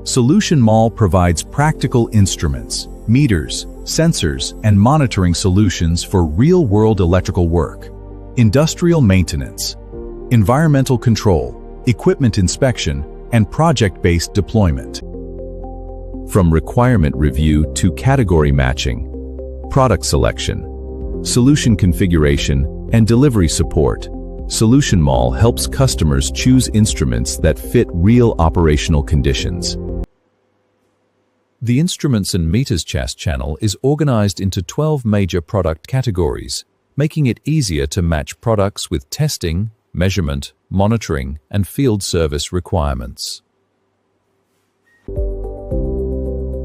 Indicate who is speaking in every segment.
Speaker 1: SolutionMall provides practical instruments, meters, sensors, and monitoring solutions for real-world electrical work, industrial maintenance, environmental control, equipment inspection, and project-based deployment. From requirement review to category matching, product selection, solution configuration, and delivery support, SolutionMall helps customers choose instruments that fit real operational conditions. The Instruments and Meters channel is organized into 12 major product categories, making it easier to match products with testing, measurement, monitoring, and field service requirements.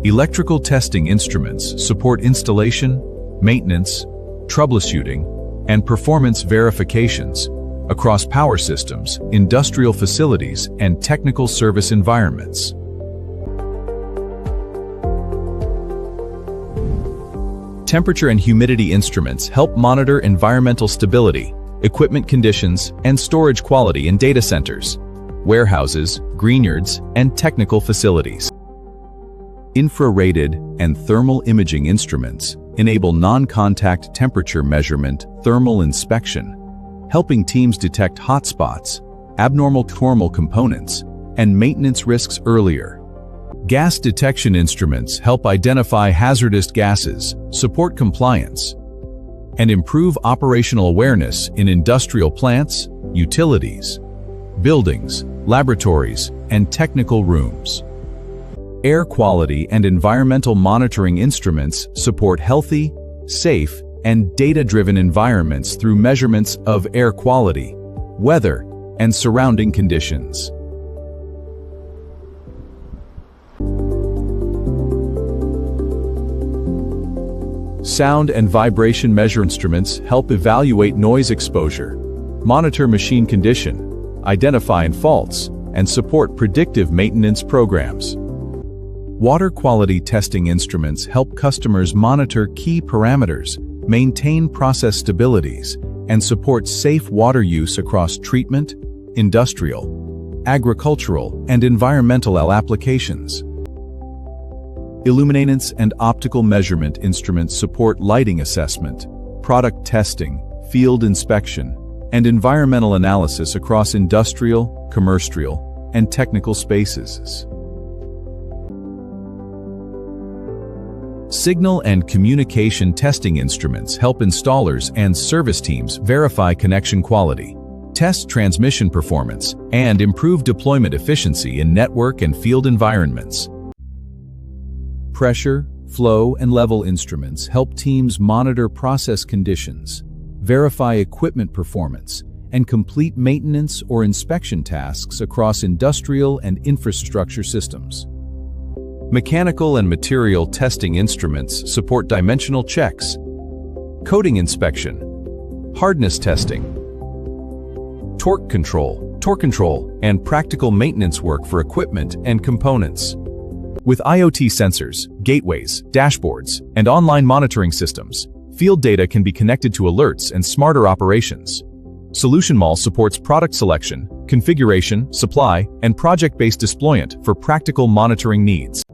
Speaker 1: Electrical testing instruments support installation, maintenance, troubleshooting, and performance verifications across power systems, industrial facilities, and technical service environments. Temperature and humidity instruments help monitor environmental stability, equipment conditions, and storage quality in data centers, warehouses, greenyards, and technical facilities. Infrared and thermal imaging instruments enable non-contact temperature measurement, thermal inspection, helping teams detect hotspots, abnormal thermal components, and maintenance risks earlier. Gas detection instruments help identify hazardous gases, support compliance, and improve operational awareness in industrial plants, utilities, buildings, laboratories, and technical rooms. Air quality and environmental monitoring instruments support healthy, safe, and data-driven environments through measurements of air quality, weather, and surrounding conditions. Sound and vibration measure instruments help evaluate noise exposure, monitor machine condition, identify faults, and support predictive maintenance programs. Water quality testing instruments help customers monitor key parameters, maintain process stabilities, and support safe water use across treatment, industrial, agricultural, and environmental applications. Illuminance and optical measurement instruments support lighting assessment, product testing, field inspection, and environmental analysis across industrial, commercial, and technical spaces. Signal and communication testing instruments help installers and service teams verify connection quality, test transmission performance, and improve deployment efficiency in network and field environments. Pressure, flow, and level instruments help teams monitor process conditions, verify equipment performance, and complete maintenance or inspection tasks across industrial and infrastructure systems. Mechanical and material testing instruments support dimensional checks, coating inspection, hardness testing, torque control, and practical maintenance work for equipment and components. With IoT sensors, gateways, dashboards, and online monitoring systems, field data can be connected to alerts and smarter operations. SolutionMall supports product selection, configuration, supply, and project-based deployment for practical monitoring needs.